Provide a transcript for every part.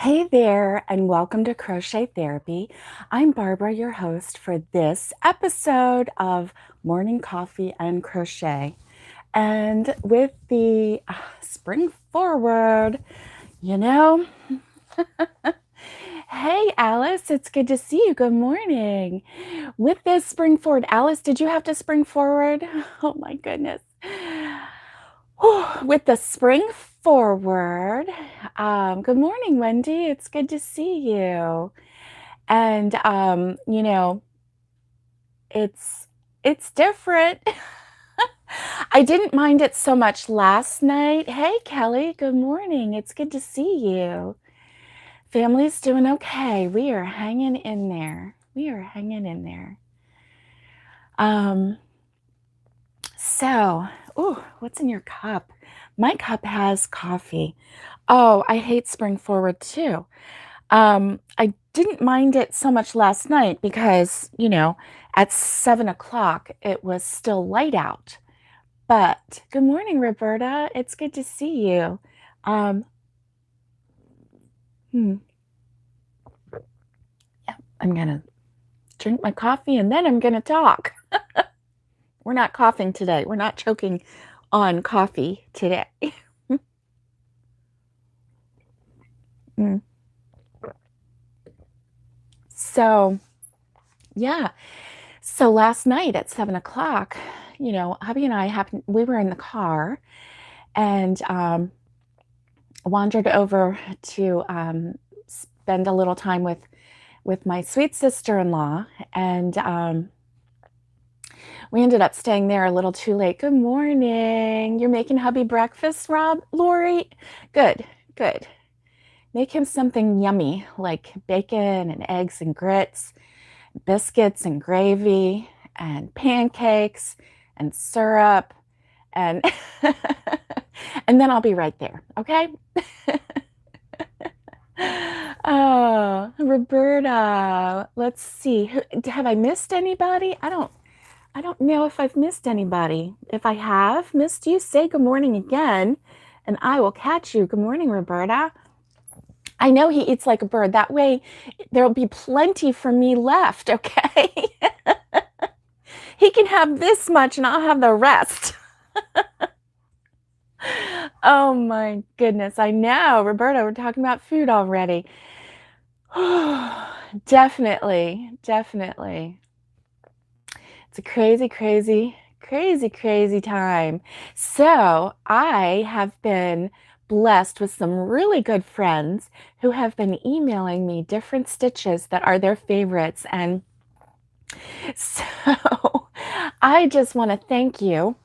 Hey there, and welcome to Crochet Therapy. I'm Barbara, your host for this episode of Morning Coffee and Crochet. And with the spring forward, you know, hey Alice, it's good to see you. Good morning. With this spring forward, Alice, did you have to spring forward? Oh my goodness. With the spring forward, good morning, Wendy. It's good to see you. And it's it's different. I didn't mind it so much last night. Hey, Kelly, good morning. It's good to see you. Family's doing okay. We are hanging in there. We are hanging in there. Um, so, what's in your cup? My cup has coffee. Oh, I hate spring forward too. I didn't mind it so much last night because, at 7 o'clock it was still light out. But good morning, Roberta. It's good to see you. Um, hmm, yeah, I'm gonna drink my coffee and then I'm gonna talk. We're not coughing today. We're not choking on coffee today. Mm. So, yeah. So last night at 7 o'clock, hubby and we were in the car and wandered over to spend a little time with my sweet sister-in-law, and we ended up staying there a little too late. Good morning. You're making hubby breakfast, Lori? Good, good. Make him something yummy like bacon and eggs and grits, biscuits and gravy, and pancakes and syrup, and and then I'll be right there, okay? Oh, Roberta, let's see. Have I missed anybody? I don't know if I've missed anybody. If I have missed you, say good morning again, and I will catch you. Good morning, Roberta. I know he eats like a bird. That way, there'll be plenty for me left, okay? He can have this much, and I'll have the rest. Oh my goodness. I know, Roberta, we're talking about food already. Definitely, definitely. It's a crazy, crazy, crazy, crazy time. So I have been blessed with some really good friends who have been emailing me different stitches that are their favorites. And so I just want to thank you.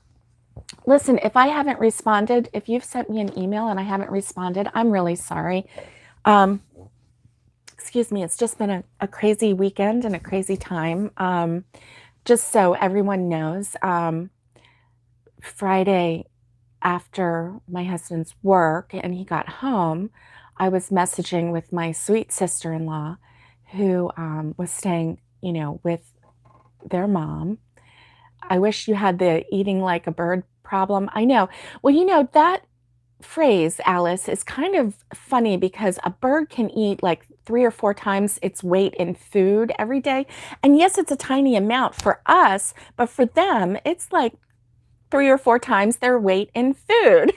Listen, if I haven't responded, if you've sent me an email and I haven't responded, I'm really sorry. Um, Excuse me, it's just been a crazy weekend and a crazy time. Just so everyone knows, Friday after my husband's work and he got home, I was messaging with my sweet sister-in-law who was staying, with their mom. I wish you had the eating like a bird problem. I know. Well, that phrase, Alice, is kind of funny because a bird can eat like 3 or 4 times its weight in food every day. And yes, it's a tiny amount for us, but for them, it's like 3 or 4 times their weight in food.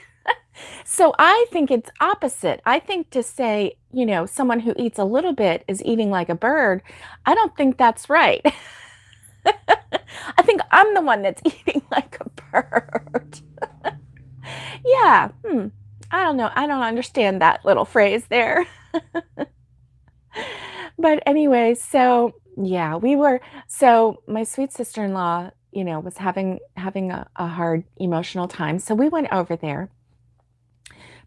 So I think it's opposite. I think to say, someone who eats a little bit is eating like a bird, I don't think that's right. I think I'm the one that's eating like a bird. Yeah. I don't know. I don't understand that little phrase there. But anyway, so yeah, so my sweet sister-in-law, was having a hard emotional time. So we went over there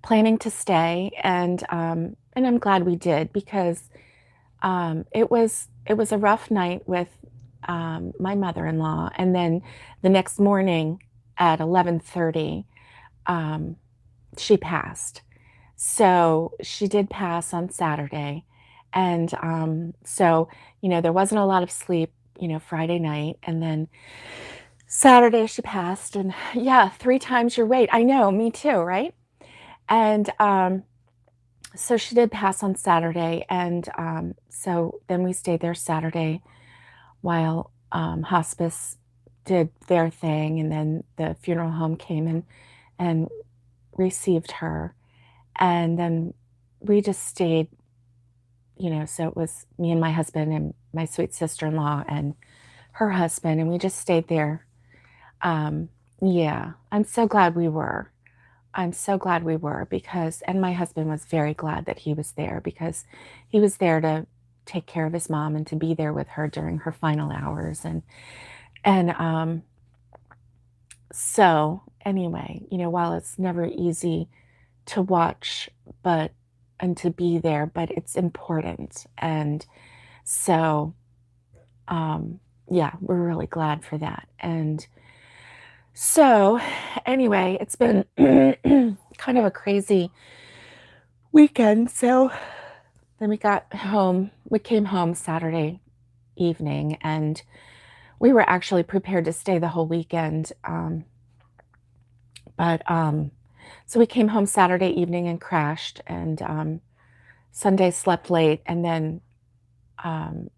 planning to stay, and I'm glad we did because it was a rough night with my mother-in-law, and then the next morning at 11:30, she passed. So she did pass on Saturday, and so there wasn't a lot of sleep, Friday night, and then Saturday she passed, and yeah, 3 times your weight. I know, me too, right? And So she did pass on Saturday, and so then we stayed there Saturday while hospice did their thing, and then the funeral home came and received her, and then we just stayed. So it was me and my husband and my sweet sister-in-law and her husband, and we just stayed there. Um, yeah, I'm so glad we were. I'm so glad we were because, and my husband was very glad that he was there because he was there to take care of his mom and to be there with her during her final hours. And so anyway, while it's never easy to watch, and to be there, but it's important. And so, yeah, we're really glad for that. And so, anyway, it's been kind of a crazy weekend. So then we came home Saturday evening, and we were actually prepared to stay the whole weekend. But so we came home Saturday evening and crashed, and Sunday slept late, and then, um,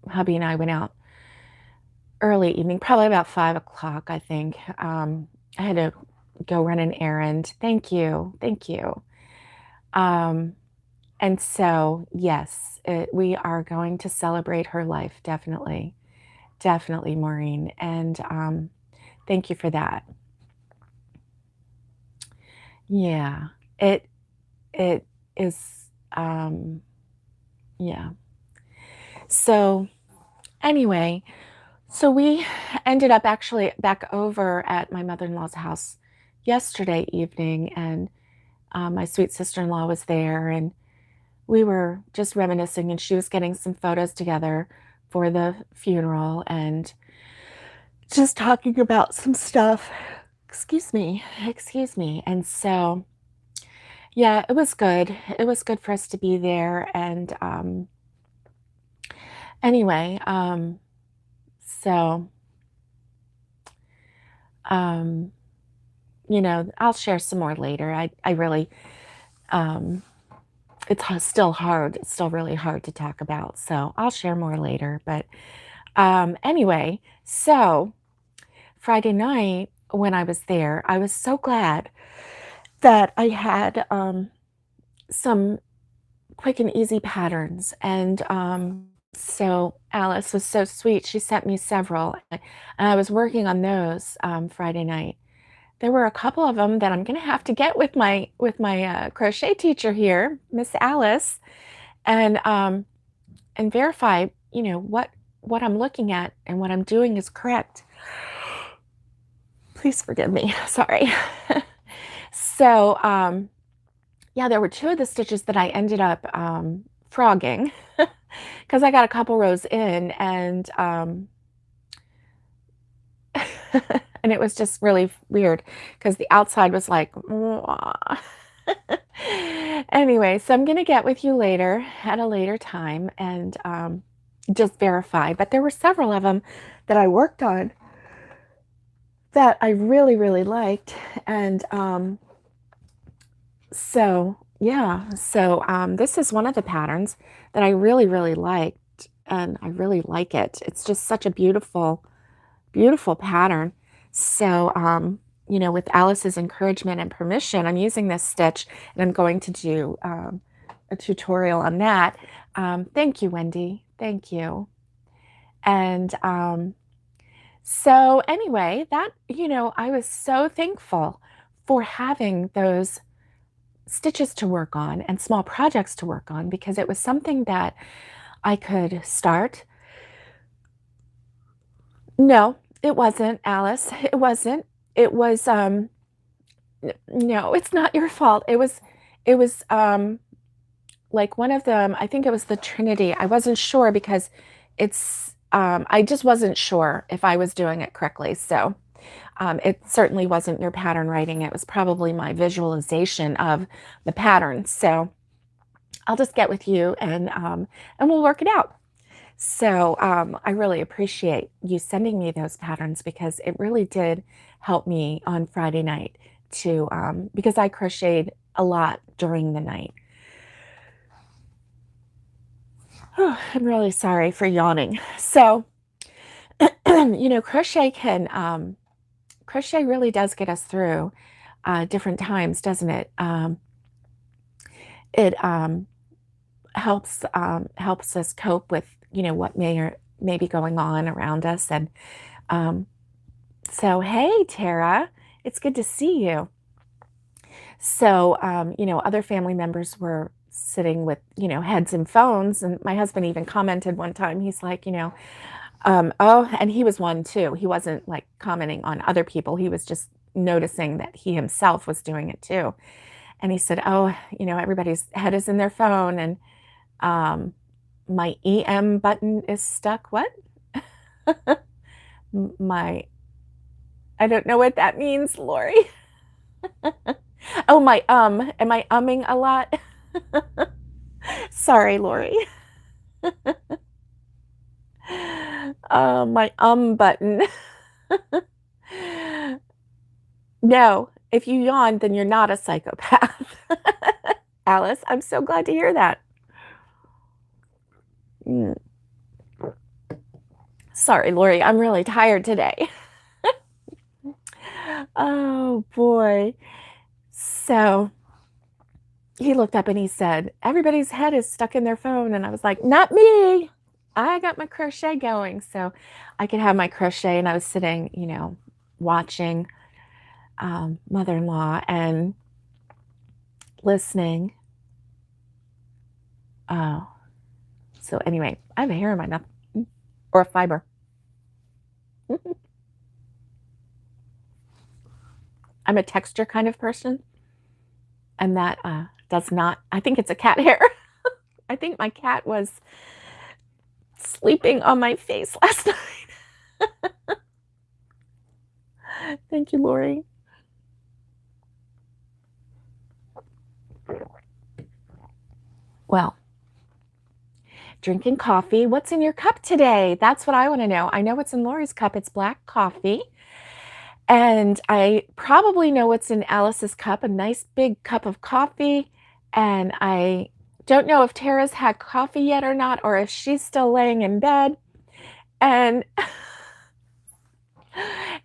hubby and I went out early evening, probably about 5 o'clock, I think. I had to go run an errand. Thank you. Thank you. Um, and so, yes, we are going to celebrate her life. Definitely. Definitely, Maureen. And thank you for that. Yeah, it is, yeah. So anyway, so we ended up actually back over at my mother-in-law's house yesterday evening, and my sweet sister-in-law was there, and we were just reminiscing, and she was getting some photos together for the funeral and just talking about some stuff. Excuse me. And so, yeah, it was good. It was good for us to be there. And anyway, so, um, I'll share some more later. I really, um, still hard. It's still really hard to talk about. So I'll share more later. But anyway, so Friday night when I was there, I was so glad that I had some quick and easy patterns. And so Alice was so sweet. She sent me several, and I was working on those Friday night. There were a couple of them that I'm going to have to get with my crochet teacher here, Miss Alice, and verify, what I'm looking at and what I'm doing is correct. Please forgive me. Sorry. So, yeah, there were two of the stitches that I ended up frogging because I got a couple rows in, and and it was just really weird because the outside was like, anyway, so I'm going to get with you later at a later time and just verify. But there were several of them that I worked on that I really, really liked. And so, yeah, so this is one of the patterns that I really, really liked, and I really like it. It's just such a beautiful, beautiful pattern. So, with Alice's encouragement and permission, I'm using this stitch, and I'm going to do a tutorial on that. Thank you, Wendy. Thank you. And so anyway, I was so thankful for having those stitches to work on and small projects to work on because it was something that I could start. No, it wasn't, Alice. It wasn't. It was no, it's not your fault. It was like one of them, I think it was the Trinity. I wasn't sure because I just wasn't sure if I was doing it correctly. So it certainly wasn't your pattern writing. It was probably my visualization of the pattern. So I'll just get with you and we'll work it out. So I really appreciate you sending me those patterns because it really did help me on Friday night. to, because I crocheted a lot during the night. Oh, I'm really sorry for yawning. So, crochet really does get us through different times, doesn't it? It helps us cope with, what may be going on around us. And so, hey, Tara, it's good to see you. So, other family members were sitting with, heads and phones. And my husband even commented one time, he's like, oh, and he was one too. He wasn't like commenting on other people. He was just noticing that he himself was doing it too. And he said, oh, everybody's head is in their phone. And my EM button is stuck. What? my, I don't know what that means, Lori. Oh, am I umming a lot? Sorry, Lori. My button. No, if you yawn, then you're not a psychopath. Alice, I'm so glad to hear that. Sorry, Lori, I'm really tired today. Oh, boy. So he looked up and he said, everybody's head is stuck in their phone. And I was like, not me. I got my crochet going. So I could have my crochet. And I was sitting, watching mother-in-law and listening. Oh, so anyway, I have a hair in my mouth or a fiber. I'm a texture kind of person. And that does not, I think it's a cat hair. I think my cat was sleeping on my face last night. Thank you, Lori. Well, drinking coffee. What's in your cup today? That's what I want to know. I know what's in Lori's cup. It's black coffee. And I probably know what's in Alice's cup, a nice big cup of coffee. And I don't know if Tara's had coffee yet or not, or if she's still laying in bed. And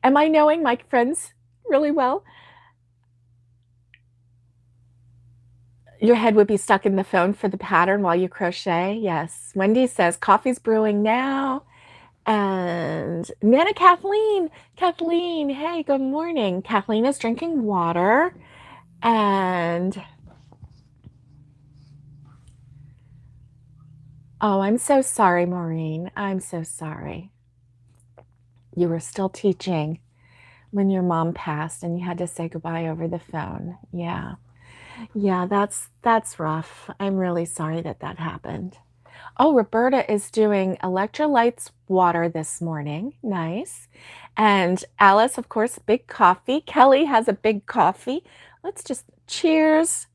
am I knowing my friends really well? Your head would be stuck in the phone for the pattern while you crochet. Yes. Wendy says coffee's brewing now. And Nana Kathleen, hey, good morning. Kathleen is drinking water. And oh, I'm so sorry, Maureen. I'm so sorry. You were still teaching when your mom passed and you had to say goodbye over the phone. Yeah. Yeah, that's rough. I'm really sorry that happened. Oh, Roberta is doing electrolytes water this morning. Nice. And Alice, of course, big coffee. Kelly has a big coffee. Let's just cheers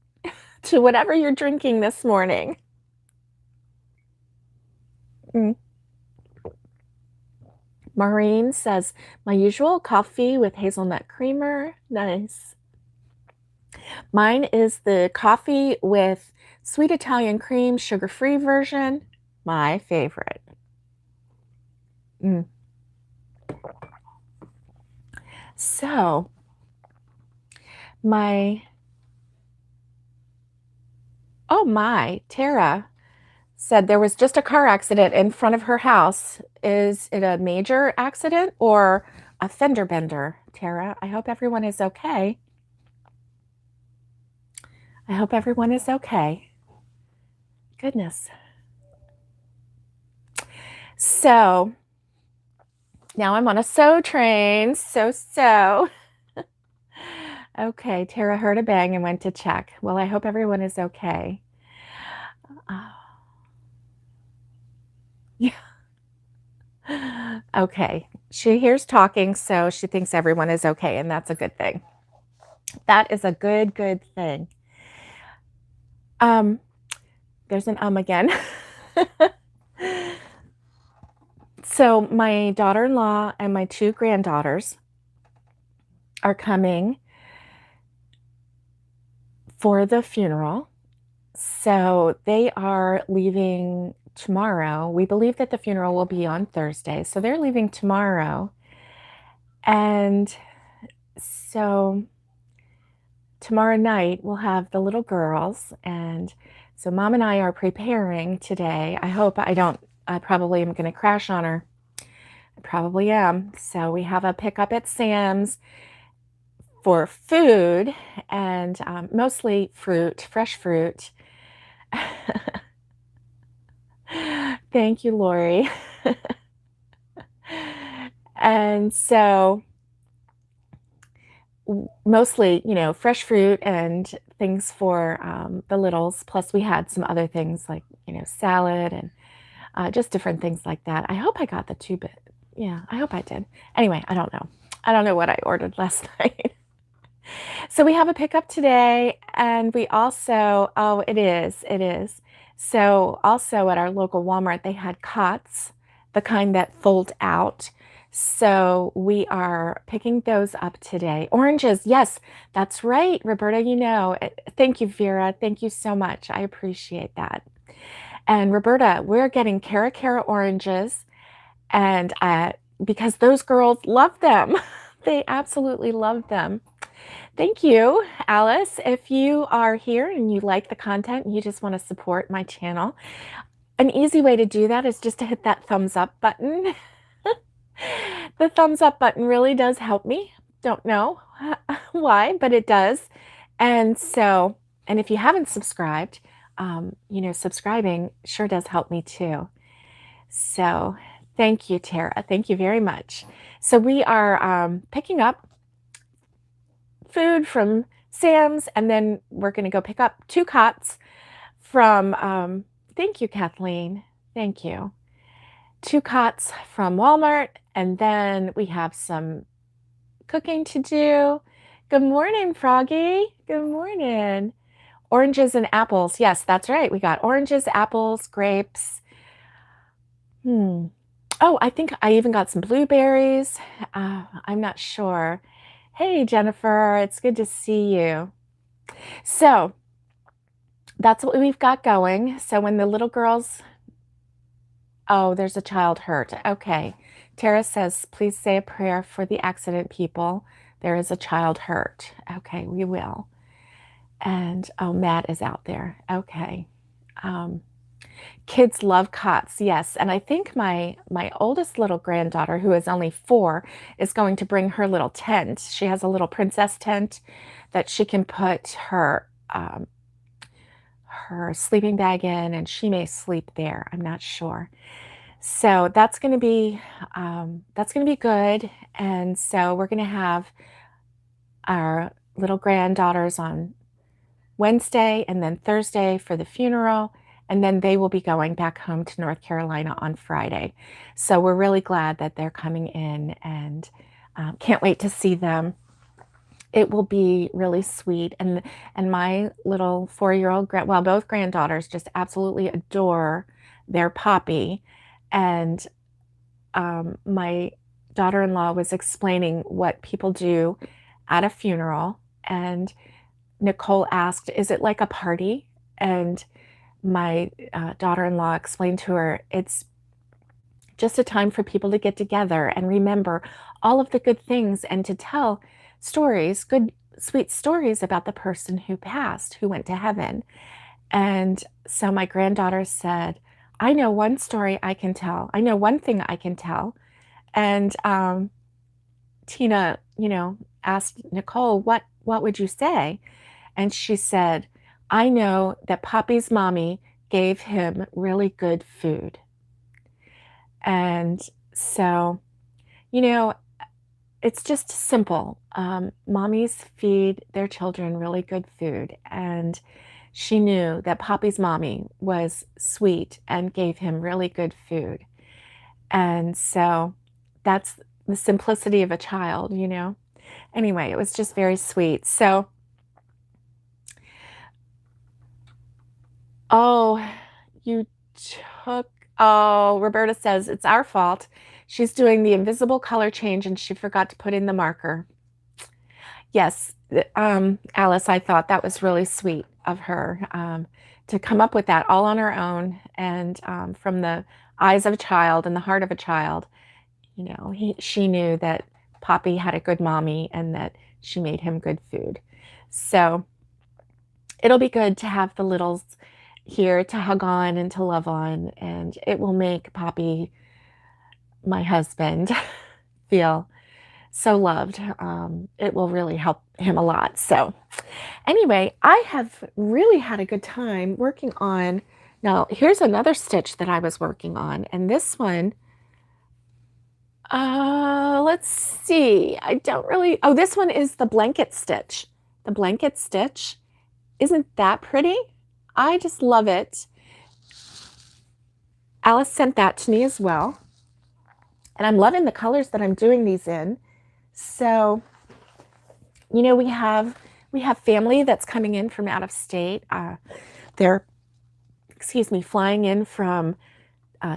to whatever you're drinking this morning. Maureen says, my usual coffee with hazelnut creamer. Nice. Mine is the coffee with sweet Italian cream, sugar-free version. My favorite. So, Tara said there was just a car accident in front of her house. Is it a major accident or a fender bender, Tara? I hope everyone is okay. I hope everyone is okay. Goodness. So now I'm on a sew train. So. Okay, Tara heard a bang and went to check. Well, I hope everyone is okay. Yeah. Okay. She hears talking, so she thinks everyone is okay, and that's a good thing. That is a good thing. There's an again. So my daughter-in-law and my two granddaughters are coming for the funeral. So they are leaving tomorrow. We believe that the funeral will be on Thursday. So they're leaving tomorrow. And so tomorrow night we'll have the little girls. And so mom and I are preparing today. I probably am going to crash on her. I probably am. So we have a pickup at Sam's for food and mostly fruit, fresh fruit. Thank you, Lori. And so mostly, fresh fruit and things for the littles. Plus, we had some other things like, salad and just different things like that. I hope I got the 2-bit. Yeah, I hope I did. Anyway, I don't know. I don't know what I ordered last night. So we have a pickup today, and we also, oh, it is. So also at our local Walmart, they had cots, the kind that fold out. So we are picking those up today. Oranges, yes, that's right, Roberta, Thank you, Vera. Thank you so much. I appreciate that. And Roberta, we're getting Cara oranges, and because those girls love them. They absolutely love them. Thank you, Alice. If you are here and you like the content and you just want to support my channel, an easy way to do that is just to hit that thumbs up button. The thumbs up button really does help me. Don't know why, but it does. And if you haven't subscribed, subscribing sure does help me too. So thank you, Tara. Thank you very much. So we are picking up food from Sam's, and then we're going to go pick up 2 cots from, thank you, Kathleen. Thank you. 2 cots from Walmart, and then we have some cooking to do. Good morning, Froggy. Good morning. Oranges and apples. Yes, that's right. We got oranges, apples, grapes. Oh, I think I even got some blueberries. I'm not sure. Hey, Jennifer, it's good to see you. So that's what we've got going. So when the little girls, oh, there's a child hurt. Okay. Tara says, please say a prayer for the accident people. There is a child hurt. Okay, we will. And oh, Matt is out there. Okay. Kids love cots, yes. And I think my oldest little granddaughter, who is only 4, is going to bring her little tent. She has a little princess tent that she can put her sleeping bag in, and she may sleep there. I'm not sure. So that's going to be good. And so we're going to have our little granddaughters on Wednesday and then Thursday for the funeral. And then they will be going back home to North Carolina on Friday. So we're really glad that they're coming in, and can't wait to see them. It will be really sweet. And my little 4-year-old, both granddaughters just absolutely adore their Poppy. And my daughter-in-law was explaining what people do at a funeral. And Nicole asked, is it like a party? And my daughter-in-law explained to her, it's just a time for people to get together and remember all of the good things and to tell stories, good, sweet stories about the person who passed, who went to heaven. And so my granddaughter said, I know one story I can tell. I know one thing I can tell. And Tina, asked Nicole, what would you say? And she said, I know that Poppy's mommy gave him really good food. And so, it's just simple. Mommies feed their children really good food. And she knew that Poppy's mommy was sweet and gave him really good food. And so that's the simplicity of a child, Anyway, it was just very sweet. So, oh, Roberta says it's our fault. She's doing the invisible color change and she forgot to put in the marker. Yes, Alice, I thought that was really sweet of her to come up with that all on her own and from the eyes of a child and the heart of a child. You know, she knew that Poppy had a good mommy and that she made him good food. So it'll be good to have the littles here to hug on and to love on, and it will make Poppy, my husband, feel so loved. It will really help him a lot. So anyway, I have really had a good time working on, now here's another stitch that I was working on, and this one, let's see, I don't really, oh, this one is the blanket stitch. The blanket stitch, isn't that pretty? I just love it. Alice sent that to me as well. And I'm loving the colors that I'm doing these in. So, you know, we have family that's coming in from out of state. They're, excuse me, flying in from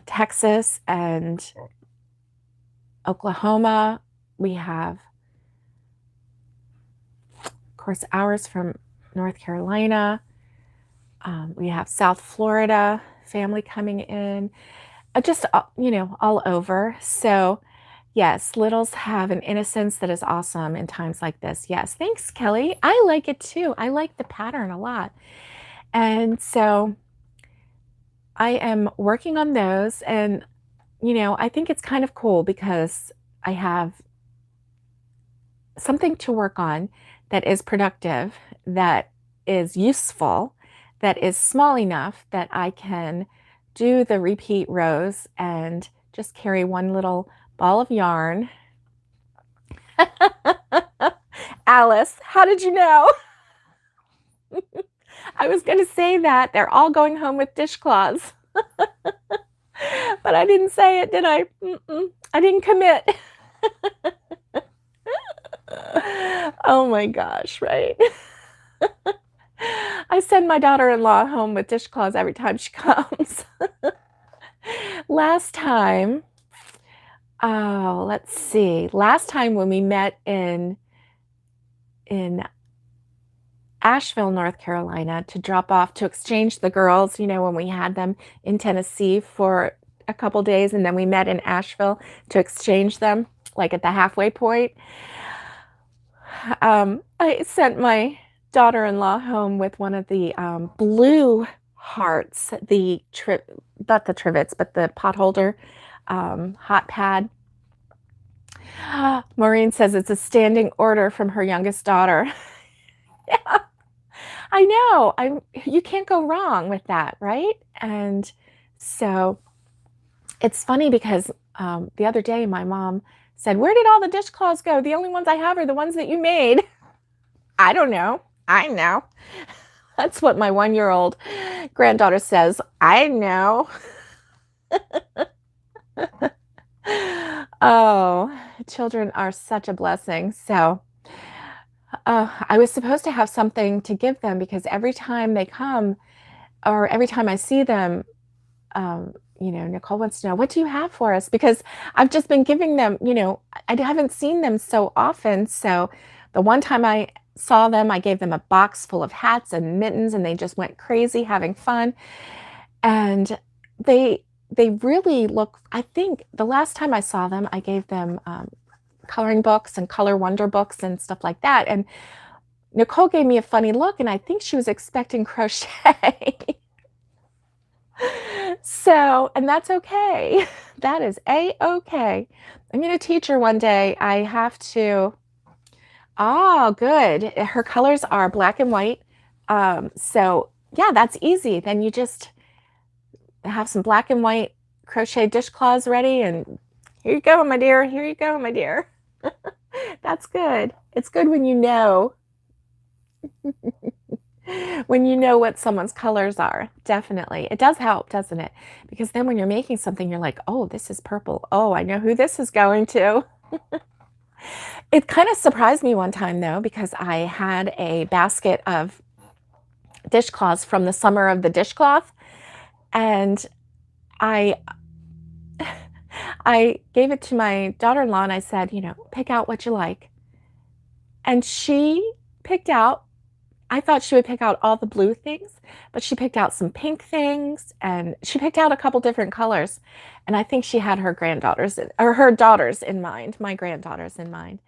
Texas and Oklahoma. We have, of course, ours from North Carolina. We have South Florida family coming in, just, you know, all over. So yes, littles have an innocence that is awesome in times like this. Yes, thanks, Kelly. I like it too. I like the pattern a lot. And so I am working on those, and, you know, I think it's kind of cool because I have something to work on that is productive, that is useful, that is small enough that I can do the repeat rows and just carry one little ball of yarn. Alice, how did you know? I was going to say that they're all going home with dishcloths. But I didn't say it, did I? I didn't commit. Oh my gosh, right? I send my daughter-in-law home with dishcloths every time she comes. Last time, oh, let's see. Last time when we met in Asheville, North Carolina, to drop off, to exchange the girls, you know, when we had them in Tennessee for a couple days, and then we met in Asheville to exchange them, like at the halfway point. I sent my daughter-in-law home with one of the blue hearts, not the trivets, but the potholder hot pad. Maureen says it's a standing order from her youngest daughter. Yeah, I know. You can't go wrong with that, right? And so it's funny because the other day my mom said, "Where did all the dishcloths go? The only ones I have are the ones that you made." I don't know. I know. That's what my 1-year-old granddaughter says. I know. Oh, children are such a blessing. So I was supposed to have something to give them because every time they come or every time I see them, you know, Nicole wants to know, what do you have for us? Because I've just been giving them, you know, I haven't seen them so often. So the one time I saw them, I gave them a box full of hats and mittens, and they just went crazy having fun. And they really look, I think the last time I saw them, I gave them coloring books and color wonder books and stuff like that. And Nicole gave me a funny look, and I think she was expecting crochet. So, and that's okay. That is a-okay. I'm going to teach her one day. I have to. Oh, good. Her colors are black and white. So yeah, that's easy. Then you just have some black and white crochet dishcloths ready, and here you go, my dear. Here you go, my dear. That's good. It's good when you know. When you know what someone's colors are. Definitely. It does help, doesn't it? Because then when you're making something, you're like, oh, this is purple. Oh, I know who this is going to. It kind of surprised me one time, though, because I had a basket of dishcloths from the summer of the dishcloth, and I gave it to my daughter-in-law, and I said, you know, pick out what you like. And she picked out, I thought she would pick out all the blue things, but she picked out some pink things and she picked out a couple different colors. And I think she had her granddaughters or her daughters in mind, my granddaughters in mind.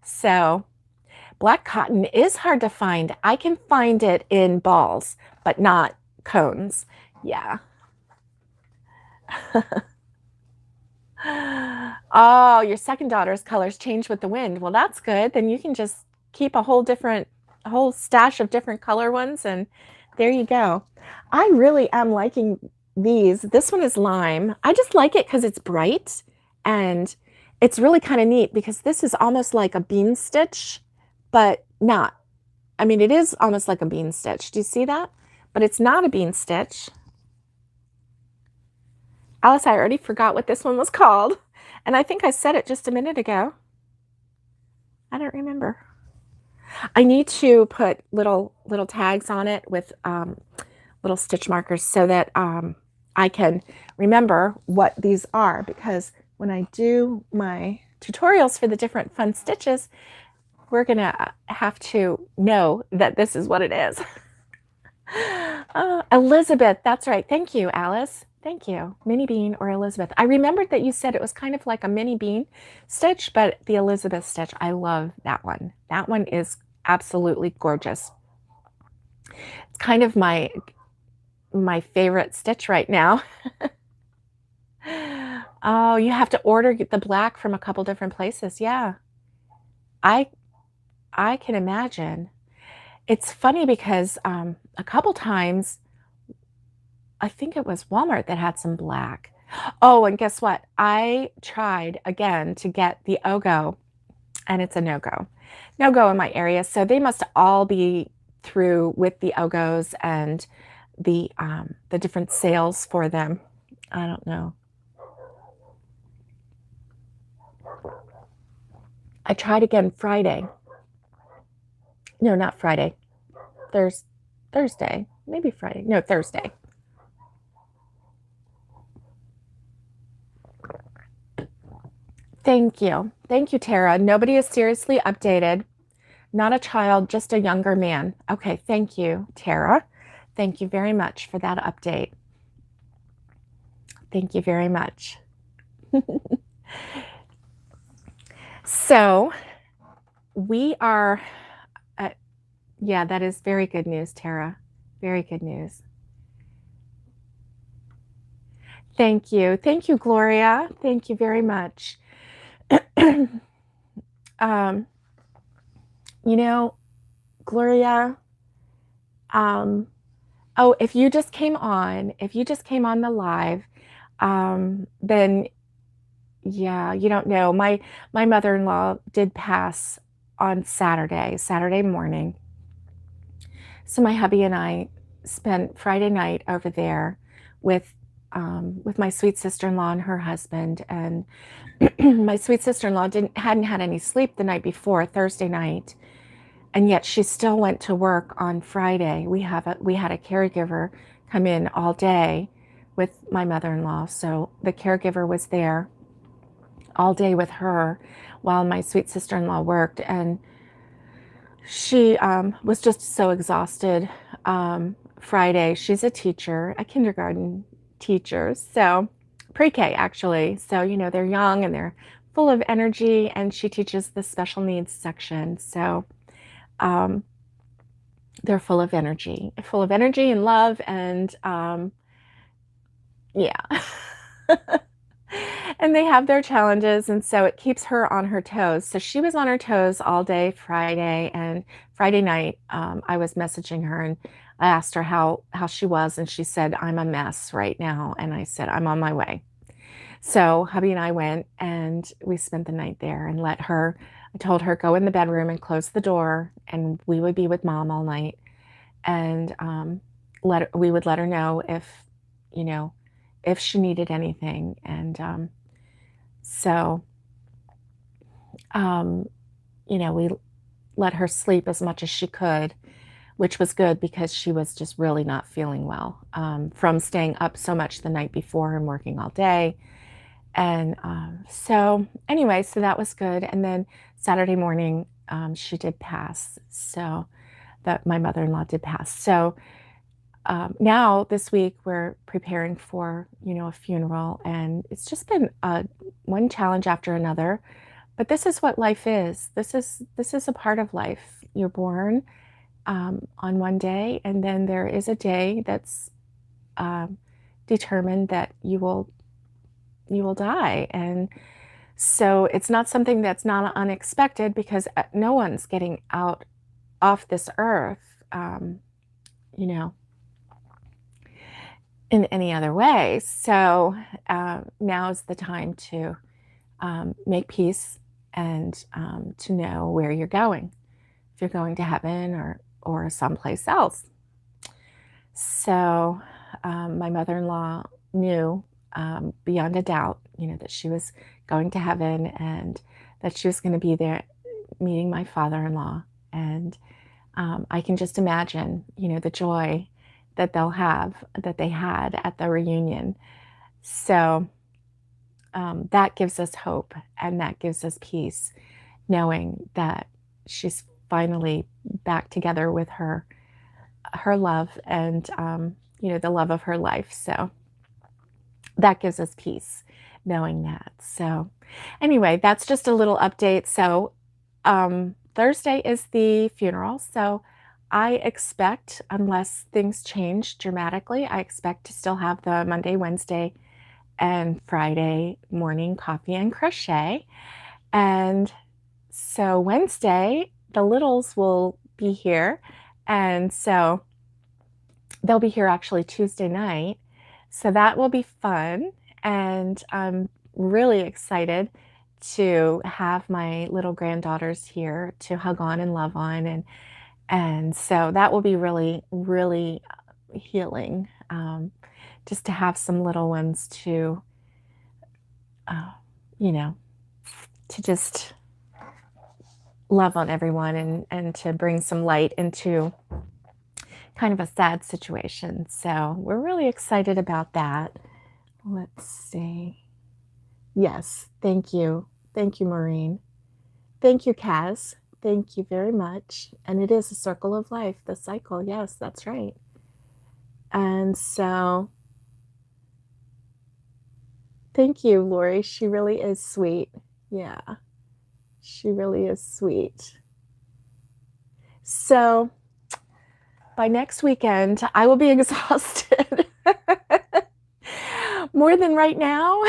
So black cotton is hard to find. I can find it in balls, but not cones. Yeah. Oh, your second daughter's colors change with the wind. Well, that's good. Then you can just keep a whole stash of different color ones, and there you go. I really am liking these. This one is lime. I just like it because it's bright, and it's really kind of neat because this is almost like a bean stitch, but not. I mean, it is almost like a bean stitch. Do you see that? But it's not a bean stitch. Alice, I already forgot what this one was called. And I think I said it just a minute ago. I don't remember. I need to put little tags on it with little stitch markers so that I can remember what these are, because when I do my tutorials for the different fun stitches, we're gonna have to know that this is what it is. Elizabeth, that's right. Thank you, Alice. Thank you. Mini bean or Elizabeth. I remembered that you said it was kind of like a mini bean stitch, but the Elizabeth stitch, I love that one. That one is absolutely gorgeous. It's kind of my favorite stitch right now. Oh, you have to order the black from a couple different places. Yeah. I can imagine. It's funny because a couple times, I think it was Walmart that had some black. Oh, and guess what? I tried again to get the Ogo, and it's a no-go. No-go in my area. So they must all be through with the Ogos and the different sales for them. I don't know. I tried again Friday. No, not Friday. Thursday. Maybe Friday. No, Thursday. Thank you. Thank you, Tara. Nobody is seriously updated. Not a child, just a younger man. Okay, thank you, Tara. Thank you very much for that update. Thank you very much. So we are, yeah, that is very good news, Tara. Very good news. Thank you. Thank you, Gloria. Thank you very much. You know, Gloria, oh, if you just came on the live, then yeah, you don't know. My mother-in-law did pass on Saturday morning. So my hubby and I spent Friday night over there with my sweet sister-in-law and her husband. And my sweet sister-in-law hadn't had any sleep the night before, Thursday night, and yet she still went to work on Friday. We had a caregiver come in all day with my mother-in-law, so the caregiver was there all day with her while my sweet sister-in-law worked, and she was just so exhausted. Friday, she's a teacher, a kindergarten teacher, so pre-K actually. So, you know, they're young and they're full of energy, and she teaches the special needs section. So they're full of energy and love, and yeah. And they have their challenges, and so it keeps her on her toes. So she was on her toes all day Friday, and Friday night I was messaging her and I asked her how she was, and she said, "I'm a mess right now." And I said, "I'm on my way." So hubby and I went and we spent the night there and I told her, go in the bedroom and close the door, and we would be with mom all night. And we would let her know if, you know, if she needed anything. And so, you know, we let her sleep as much as she could, which was good because she was just really not feeling well from staying up so much the night before and working all day. And so anyway, so that was good. And then Saturday morning, she did pass. So that my mother-in-law did pass. So now this week we're preparing for, a funeral, and it's just been one challenge after another. But this is what life is. This is a part of life. You're born on one day, and then there is a day that's determined that you will die. And so it's not something that's not unexpected, because no one's getting out off this earth, you know, in any other way. So now's the time to make peace and to know where you're going, if you're going to heaven or someplace else. So my mother-in-law knew beyond a doubt, that she was going to heaven, and that she was going to be there meeting my father-in-law. And I can just imagine, the joy that that they had at the reunion. So that gives us hope, and that gives us peace, knowing that she's finally back together with her love, and the love of her life. So that gives us peace, knowing that. So anyway, that's just a little update. So Thursday is the funeral. So I expect, unless things change dramatically, I expect to still have the Monday, Wednesday, and Friday morning coffee and crochet. And so Wednesday, the littles will be here. And so they'll be here actually Tuesday night. So that will be fun. And I'm really excited to have my little granddaughters here to hug on and love on. And so that will be really, really healing, just to have some little ones to, to just love on everyone, and to bring some light into kind of a sad situation. So we're really excited about that. Let's see. Yes, thank you. Thank you, Maureen. Thank you, Kaz. Thank you very much. And it is a circle of life, the cycle. Yes, that's right. And so thank you, Lori. She really is sweet. Yeah, she really is sweet. So by next weekend, I will be exhausted. More than right now.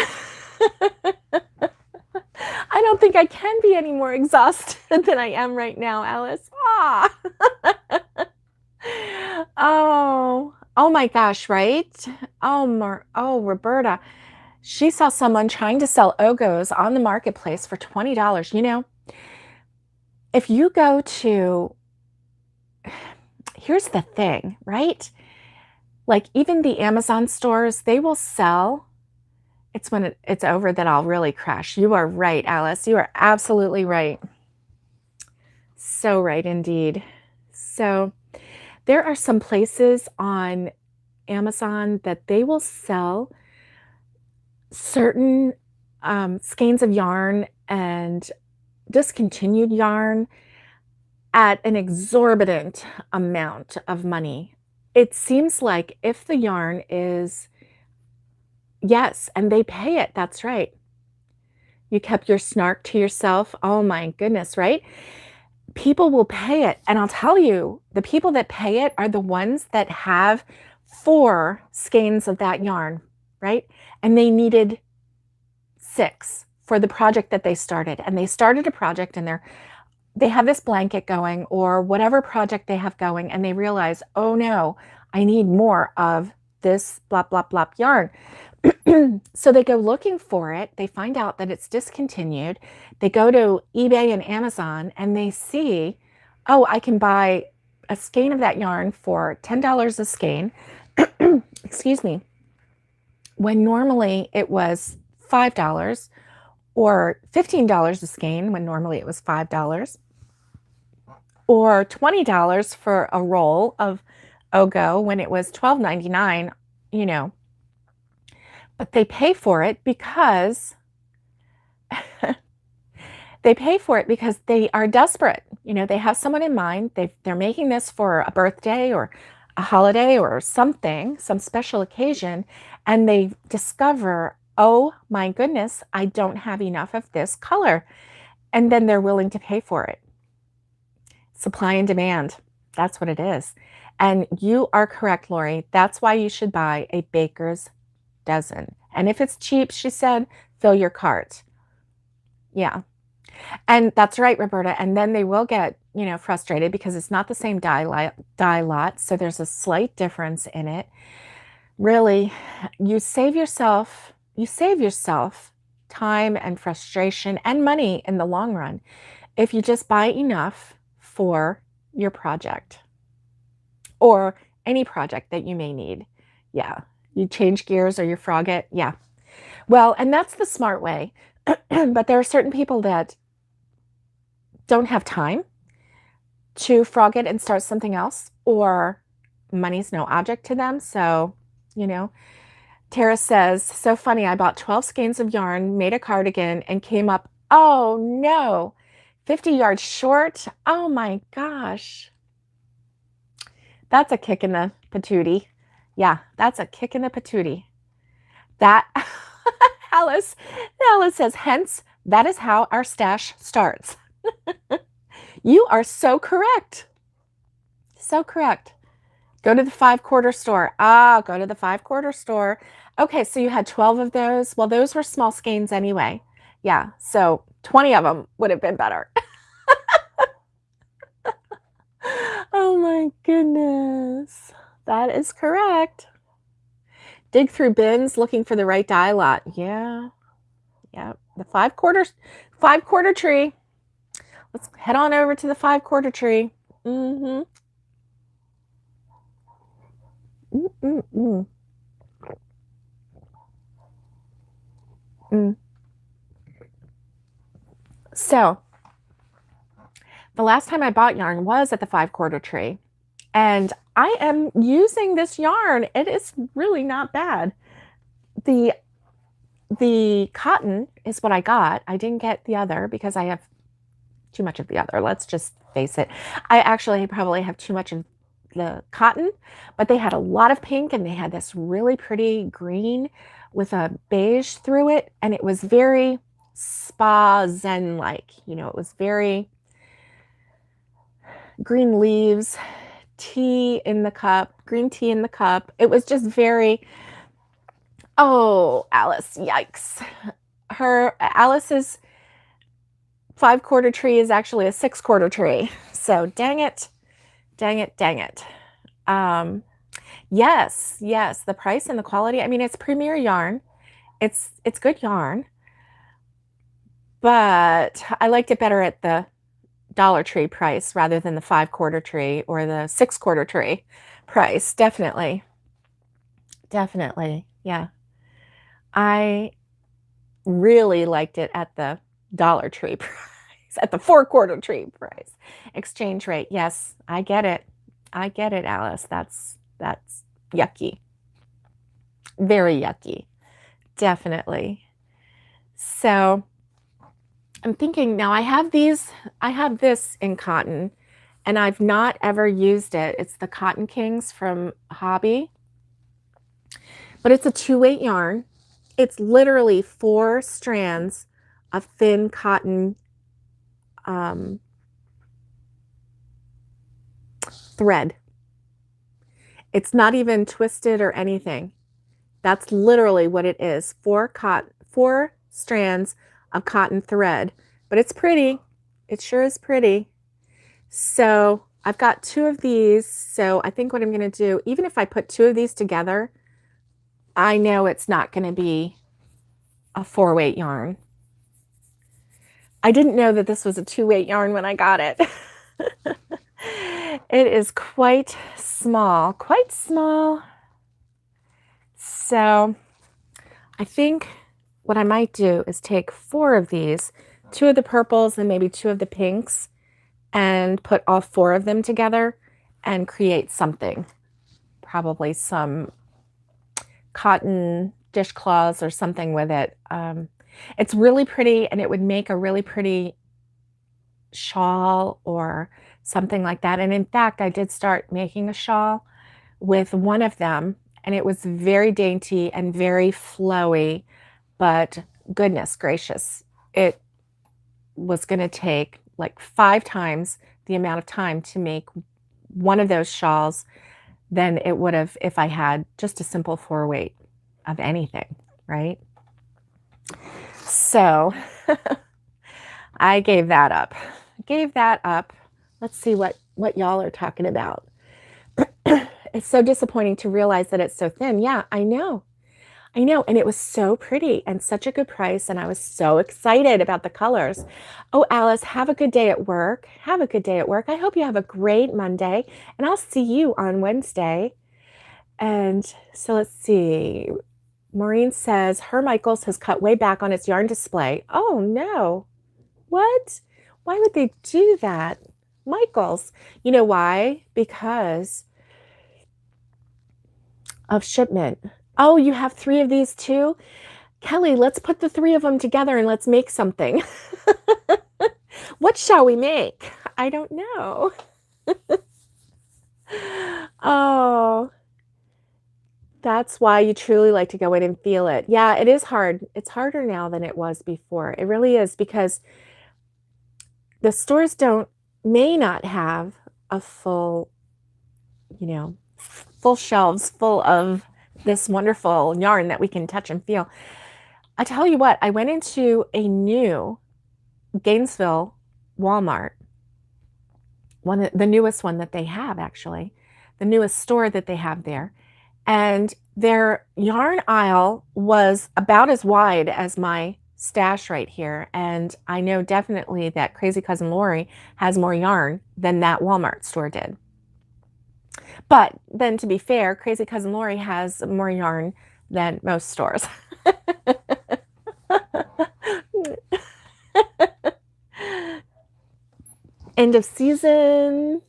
I don't think I can be any more exhausted than I am right now, Alice. Oh my gosh, right? Oh, Roberta. She saw someone trying to sell Ogos on the marketplace for $20. If you go to, here's the thing, right? Like even the Amazon stores, they will sell. It's when it's over that I'll really crash. You are right, Alice. You are absolutely right. So right indeed. So there are some places on Amazon that they will sell certain skeins of yarn and discontinued yarn at an exorbitant amount of money. It seems like if the yarn is, yes, and they pay it, that's right. You kept your snark to yourself. Oh my goodness, right? People will pay it. And I'll tell you, the people that pay it are the ones that have 4 skeins of that yarn, right? And they needed 6 for the project that they started. And they started a project, and they have this blanket going, or whatever project they have going, and they realize, oh no, I need more of this blah, blah, blah yarn. So they go looking for it. They find out that it's discontinued. They go to eBay and Amazon, and they see, oh, I can buy a skein of that yarn for $10 a skein. Excuse me. When normally it was $5, or $15 a skein when normally it was $5, or $20 for a roll of Ogo when it was $12.99, But they pay for it because They pay for it because they are desperate. You know, they have someone in mind. They're making this for a birthday or a holiday or something, some special occasion, and they discover, oh my goodness, I don't have enough of this color. And then they're willing to pay for it. Supply and demand. That's what it is. And you are correct, Lori. That's why you should buy a baker's dozen. And if it's cheap, she said, fill your cart. Yeah. And that's right, Roberta. And then they will get, you know, frustrated because it's not the same dye lot. So there's a slight difference in it. Really, you save yourself time and frustration and money in the long run if you just buy enough for your project or any project that you may need. Yeah. You change gears or you frog it. Yeah. Well, and that's the smart way. But there are certain people that don't have time to frog it and start something else, or money's no object to them. So, you know, Tara says, so funny. I bought 12 skeins of yarn, made a cardigan, and came up, oh no, 50 yards short. Oh my gosh. That's a kick in the patootie. Yeah, that's a kick in the patootie. That, Alice says, hence, that is how our stash starts. You are so correct. So correct. Go to the 5-quarter store. Ah, go to the 5-quarter store. Okay, so you had 12 of those. Well, those were small skeins anyway. Yeah, so 20 of them would have been better. Oh my goodness. That is correct. Dig through bins looking for the right dye lot. Yeah. Yeah. The 5-quarter tree. Let's head on over to the 5-quarter tree. Mm-hmm. Mm-mm-mm. Mm. So the last time I bought yarn was at the 5-quarter tree, and I am using this yarn. It is really not bad. The cotton is what I got. I didn't get the other because I have too much of the other. Let's just face it. I actually probably have too much of the cotton, but they had a lot of pink and they had this really pretty green with a beige through it. And it was very spa zen-like, you know, it was very green leaves, tea in the cup, green tea in the cup. It was just very, oh, Alice, yikes. Alice's 5-quarter tree is actually a 6-quarter tree. So dang it, dang it, dang it. Yes, the price and the quality. I mean, it's premier yarn. It's good yarn. But I liked it better at the Dollar Tree price rather than the 5-quarter tree or the 6-quarter tree price. Definitely. Definitely. Yeah. I really liked it at the Dollar Tree price, at the 4-quarter tree price. Exchange rate. Yes, I get it. I get it, Alice. That's yucky. Very yucky. Definitely. So I'm thinking now I have this in cotton and I've not ever used it. It's the Cotton Kings from Hobby, but it's a 2-weight yarn. It's literally 4 strands of thin cotton thread. It's not even twisted or anything. That's literally what it is. 4 strands of cotton thread, but it's pretty. It sure is pretty. So I've got 2 of these. So I think what I'm going to do, even if I put 2 of these together, I know it's not going to be a 4-weight yarn. I didn't know that this was a 2-weight yarn when I got it. It is quite small, quite small. So I think what I might do is take 4 of these, 2 of the purples and maybe 2 of the pinks, and put all 4 of them together and create something. Probably some cotton dishcloths or something with it. It's really pretty and it would make a really pretty shawl or something like that. And in fact, I did start making a shawl with one of them, and it was very dainty and very flowy, but goodness gracious, it was going to take like 5 times the amount of time to make one of those shawls than it would have if I had just a simple 4-weight of anything, right? So I gave that up. Let's see what y'all are talking about. It's so disappointing to realize that it's so thin. Yeah, I know. And it was so pretty and such a good price. And I was so excited about the colors. Oh, Alice, have a good day at work. Have a good day at work. I hope you have a great Monday. And I'll see you on Wednesday. And so let's see. Maureen says, Her Michaels has cut way back on its yarn display. Oh, no. What? Why would they do that? Michaels. You know why? Because of shipment. Oh, you have 3 of these too? Kelly, let's put the 3 of them together and let's make something. What shall we make? I don't know. Oh, that's why you truly like to go in and feel it. Yeah, it is hard. It's harder now than it was before. It really is, because the stores may not have a full shelves full of this wonderful yarn that we can touch and feel. I tell you what, I went into a new Gainesville Walmart, the newest one that they have, actually, the newest store that they have there. And their yarn aisle was about as wide as my stash right here. And I know definitely that Crazy Cousin Lori has more yarn than that Walmart store did. But then, to be fair, Crazy Cousin Lori has more yarn than most stores. End of season,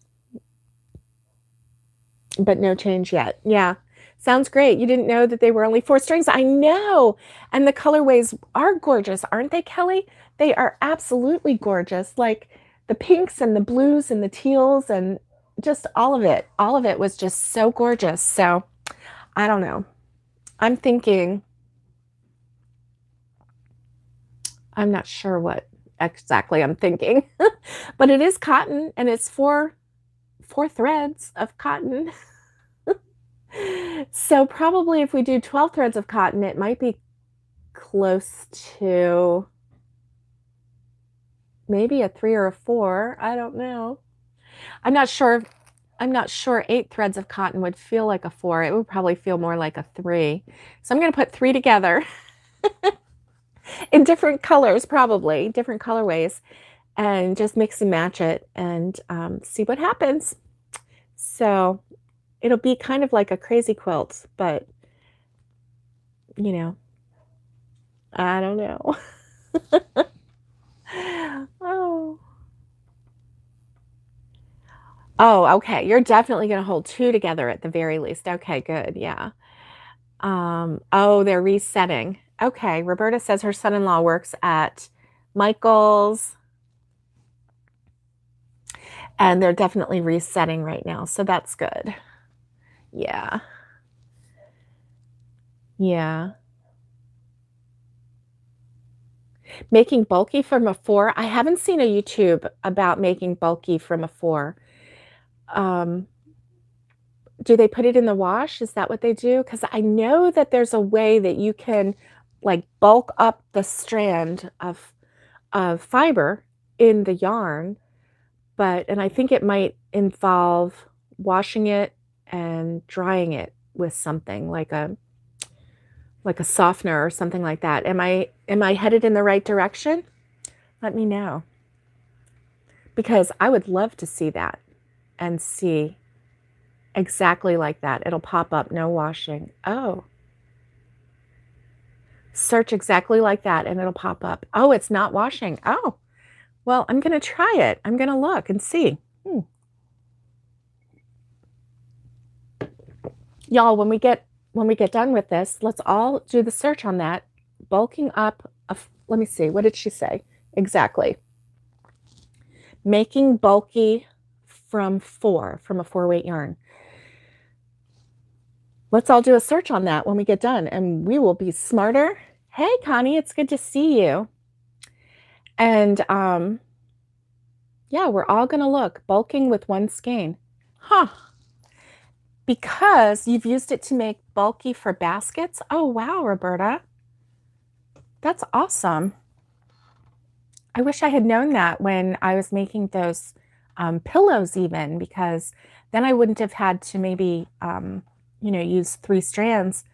but no change yet. Yeah, sounds great. You didn't know that they were only 4 strings. I know. And the colorways are gorgeous, aren't they, Kelly? They are absolutely gorgeous. Like the pinks and the blues and the teals and just all of it. All of it was just so gorgeous. So I don't know. I'm thinking, I'm not sure what exactly I'm thinking, but it is cotton, and it's 4 threads of cotton. So probably if we do 12 threads of cotton, it might be close to maybe a 3 or a 4. I don't know. I'm not sure 8 threads of cotton would feel like a 4. It would probably feel more like a 3. So I'm going to put 3 together in different colors, probably different colorways, and just mix and match it and see what happens. So it'll be kind of like a crazy quilt, but I don't know. Oh, okay. You're definitely going to hold 2 together at the very least. Okay, good. Yeah. Oh, they're resetting. Okay. Roberta says her son-in-law works at Michael's, and they're definitely resetting right now. So that's good. Yeah. Yeah. Making bulky from a 4. I haven't seen a YouTube about making bulky from a 4. Do they put it in the wash? Is that what they do? Because I know that there's a way that you can like bulk up the strand of fiber in the yarn, and I think it might involve washing it and drying it with something like a softener or something like that. Am I headed in the right direction? Let me know, because I would love to see that and see exactly like that. It'll pop up, no washing. Oh, search exactly like that and it'll pop up. Oh, it's not washing. Oh, well, I'm going to try it. I'm going to look and see. Y'all, when we get done with this, let's all do the search on that. Bulking up. Let me see. What did she say? Exactly. Making bulky from a 4-weight yarn. Let's all do a search on that when we get done, and we will be smarter. Hey, Connie, it's good to see you. And yeah, we're all going to look. Bulking with one skein. Huh. Because you've used it to make bulky for baskets? Oh, wow, Roberta. That's awesome. I wish I had known that when I was making those pillows even, because then I wouldn't have had to maybe, use 3 strands.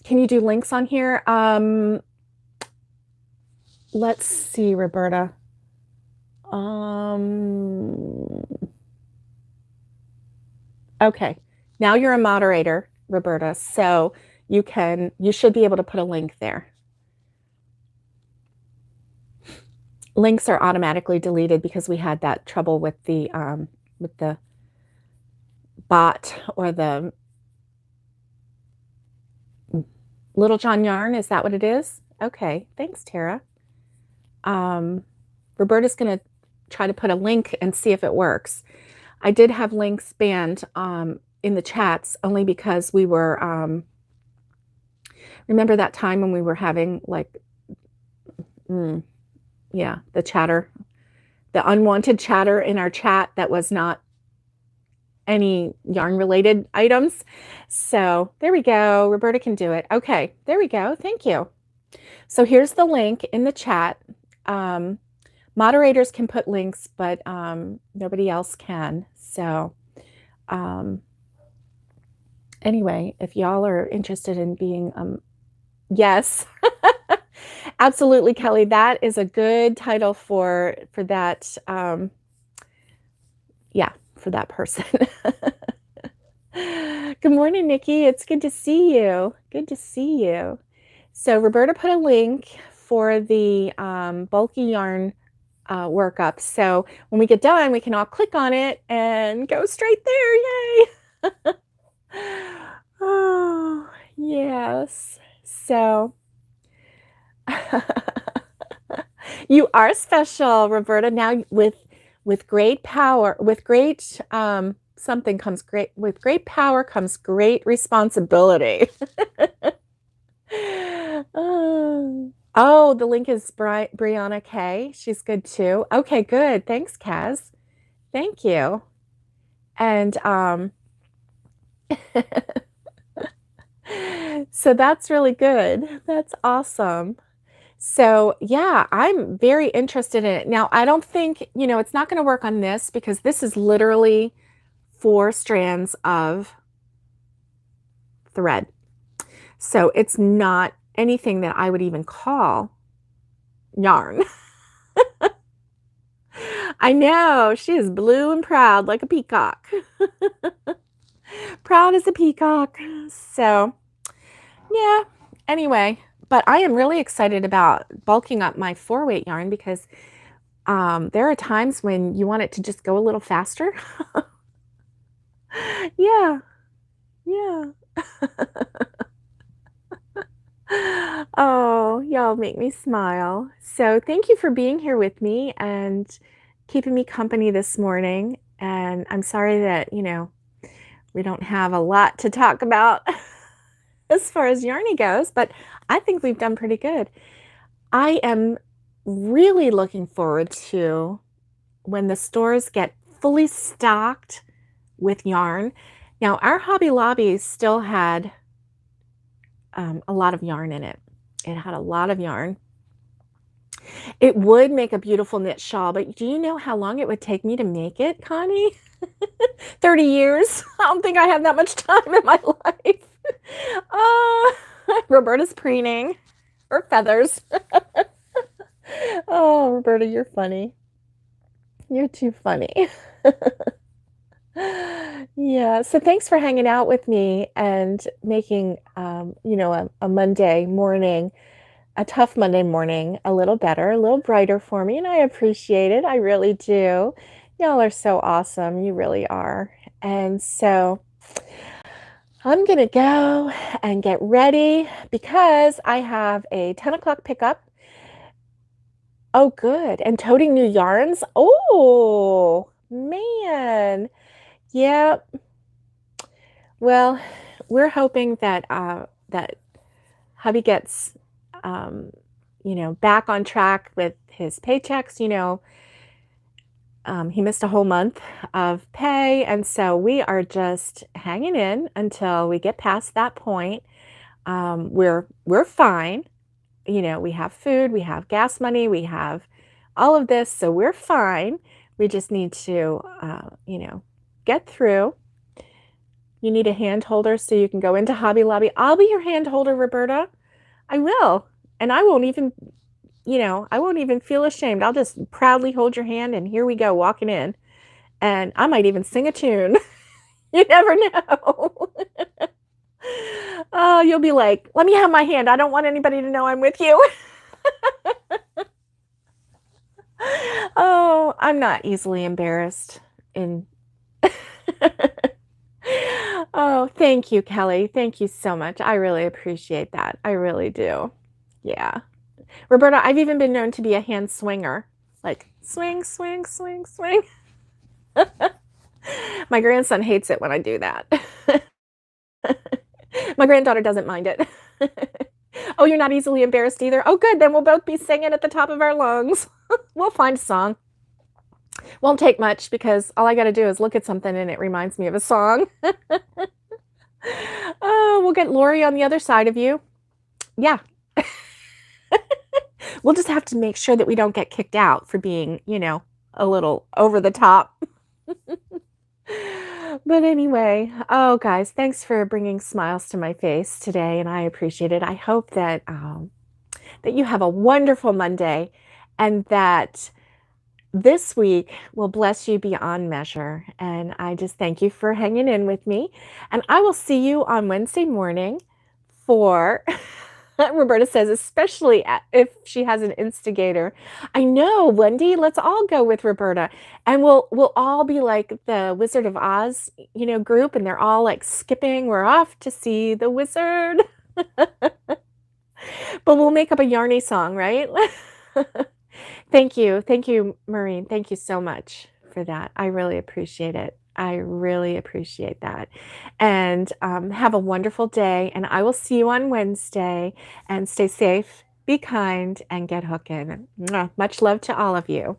Can you do links on here? Let's see, Roberta. Okay, now you're a moderator, Roberta, so you should be able to put a link there. Links are automatically deleted because we had that trouble with the bot or the Little John Yarn. Is that what it is? Okay, thanks, Tara. Roberta's going to try to put a link and see if it works. I did have links banned in the chats only because we were, remember that time when we were having like, yeah, the chatter, the unwanted chatter in our chat that was not any yarn related items. So there we go. Roberta can do it. Okay, there we go. Thank you. So here's the link in the chat. Moderators can put links, but nobody else can. So anyway, if y'all are interested in being, yes, absolutely, Kelly, that is a good title for that. Yeah, for that person. Good morning, Nikki. It's good to see you. Good to see you. So Roberta put a link for the bulky yarn workup. So when we get done, we can all click on it and go straight there. Yay! Oh, yes. So you are special, Roberta. Now with great power, with great something comes great. With great power comes great responsibility. Oh, the link is Brianna K. She's good too. Okay, good. Thanks, Kaz. Thank you. And so that's really good. That's awesome. So yeah, I'm very interested in it. Now, I don't think, it's not going to work on this because this is literally 4 strands of thread. So it's not anything that I would even call yarn. I know, she is blue and proud like a peacock. Proud as a peacock. So yeah, anyway, but I am really excited about bulking up my 4-weight yarn because there are times when you want it to just go a little faster. Yeah. Oh, y'all make me smile. So thank you for being here with me and keeping me company this morning. And I'm sorry that, we don't have a lot to talk about as far as yarny goes, but I think we've done pretty good. I am really looking forward to when the stores get fully stocked with yarn. Now, our Hobby Lobby still had a lot of yarn in it. It had a lot of yarn. It would make a beautiful knit shawl, but do you know how long it would take me to make it, Connie? 30 years. I don't think I have that much time in my life. Roberta's preening her feathers. Oh, Roberta, you're funny. You're too funny. Yeah, so thanks for hanging out with me and making, a Monday morning, a tough Monday morning, a little better, a little brighter for me, and I appreciate it. I really do. Y'all are so awesome. You really are. And so I'm going to go and get ready because I have a 10 o'clock pickup Oh, good. And toting new yarns? Oh, man. Yeah. Well, we're hoping that that hubby gets um, back on track with his paychecks. He missed a whole month of pay, and so we are just hanging in until we get past that point. We're fine. We have food, we have gas money, we have all of this, so we're fine. We just need to, get through. You need a hand holder so you can go into Hobby Lobby. I'll be your hand holder, Roberta. I will. And I won't even feel ashamed. I'll just proudly hold your hand and here we go, walking in. And I might even sing a tune. You never know. Oh, you'll be like, let me have my hand. I don't want anybody to know I'm with you. Oh, I'm not easily embarrassed in Oh, thank you, Kelly. Thank you so much. I really appreciate that. I really do. Yeah. Roberta, I've even been known to be a hand swinger. Like swing, swing, swing, swing. My grandson hates it when I do that. My granddaughter doesn't mind it. Oh, you're not easily embarrassed either? Oh, good. Then we'll both be singing at the top of our lungs. We'll find a song. Won't take much because all I got to do is look at something and it reminds me of a song. Oh, we'll get Lori on the other side of you. Yeah. We'll just have to make sure that we don't get kicked out for being, a little over the top. But anyway, oh, guys, thanks for bringing smiles to my face today, and I appreciate it. I hope that you have a wonderful Monday and that this week will bless you beyond measure. And I just thank you for hanging in with me. And I will see you on Wednesday morning for, Roberta says, especially if she has an instigator. I know, Wendy, let's all go with Roberta. And we'll all be like the Wizard of Oz, group, and they're all like skipping. We're off to see the wizard. But we'll make up a Yarny song, right? Thank you. Thank you, Maureen. Thank you so much for that. I really appreciate it. I really appreciate that. And have a wonderful day. And I will see you on Wednesday. And stay safe, be kind, and get hooking. Much love to all of you.